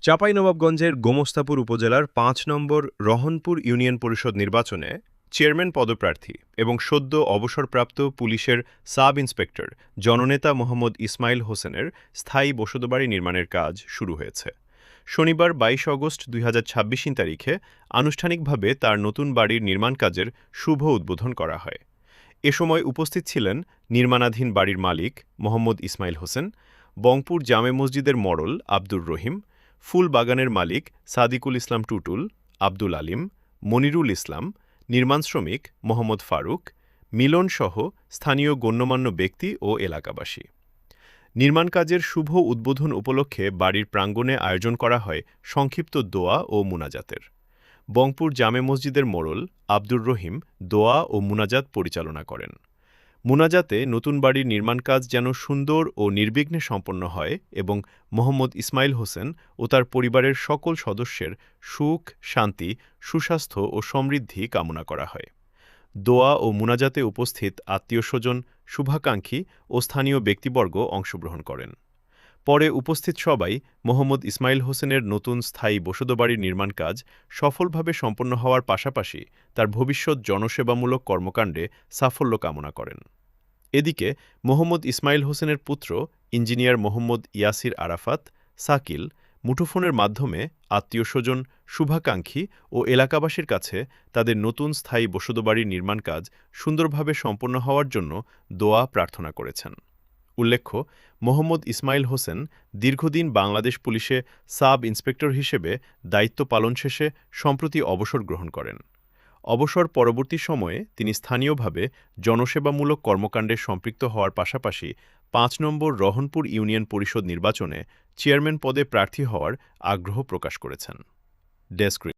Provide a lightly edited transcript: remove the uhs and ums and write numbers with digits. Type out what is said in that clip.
চাঁপাইনবাবগঞ্জের গোমস্তাপুর উপজেলার ৫ নম্বর রহনপুর ইউনিয়ন পরিষদ নির্বাচনে চেয়ারম্যান পদপ্রার্থী এবং সদ্য অবসরপ্রাপ্ত পুলিশের সাব ইন্সপেক্টর জননেতা মোহাম্মদ ইসমাইল হোসেনের স্থায়ী বসতবাড়ি নির্মাণের কাজ শুরু হয়েছে। শনিবার ২২ আগস্ট ২০২৬ তারিখে আনুষ্ঠানিকভাবে তার নতুন বাড়ির নির্মাণ কাজের শুভ উদ্বোধন করা হয়। এ সময় উপস্থিত ছিলেন নির্মাণাধীন বাড়ির মালিক মোহাম্মদ ইসমাইল হোসেন, বংপুর জামে মসজিদের মডল আব্দুর রহিম, ফুল বাগানের মালিক সাদিকুল ইসলাম টুটুল, আব্দুল আলিম, মনিরুল ইসলাম, নির্মাণ শ্রমিক মোহাম্মদ ফারুক, মিলনসহ স্থানীয় গণ্যমান্য ব্যক্তি ও এলাকাবাসী। নির্মাণ কাজের শুভ উদ্বোধন উপলক্ষে বাড়ির প্রাঙ্গণে আয়োজন করা হয় সংক্ষিপ্ত দোয়া ও মুনাজাতের। বংপুর জামে মসজিদের মোড়ল আব্দুর রহিম দোয়া ও মুনাজাত পরিচালনা করেন। মুনাজাতে নতুন বাড়ির নির্মাণ কাজ যেন সুন্দর ও নির্বিঘ্নে সম্পন্ন হয় এবং মোহাম্মদ ইসমাইল হোসেন ও তার পরিবারের সকল সদস্যের সুখ, শান্তি, সুস্বাস্থ্য ও সমৃদ্ধি কামনা করা হয়। দোয়া ও মুনাজাতে উপস্থিত আত্মীয়স্বজন, শুভাকাঙ্ক্ষী ও স্থানীয় ব্যক্তিবর্গ অংশগ্রহণ করেন। পরে উপস্থিত সবাই মোহাম্মদ ইসমাইল হোসেনের নতুন স্থায়ী বসতবাড়ির নির্মাণ কাজ সফলভাবে সম্পন্ন হওয়ার পাশাপাশি তার ভবিষ্যৎ জনসেবামূলক কর্মকাণ্ডে সাফল্য কামনা করেন। এদিকে মোহাম্মদ ইসমাইল হোসেনের পুত্র ইঞ্জিনিয়ার মোহাম্মদ ইয়াসির আরাফাত সাকিল মুঠোফোনের মাধ্যমে আত্মীয়স্বজন, শুভাকাঙ্ক্ষী ও এলাকাবাসীর কাছে তাদের নতুন স্থায়ী বসতবাড়ির নির্মাণ কাজ সুন্দরভাবে সম্পন্ন হওয়ার জন্য দোয়া প্রার্থনা করেছেন। উল্লেখ্য, মোহাম্মদ ইসমাইল হোসেন দীর্ঘদিন বাংলাদেশ পুলিশে সাব ইন্সপেক্টর হিসেবে দায়িত্ব পালন শেষে সম্প্রতি অবসর গ্রহণ করেন। অবসর পরবর্তী সময়ে তিনি স্থানীয়ভাবে জনসেবামূলক কর্মকাণ্ডে সম্পৃক্ত হওয়ার পাশাপাশি ৫ নম্বর রহনপুর ইউনিয়ন পরিষদ নির্বাচনে চেয়ারম্যান পদে প্রার্থী হওয়ার আগ্রহ প্রকাশ করেছেন। ডেস্ক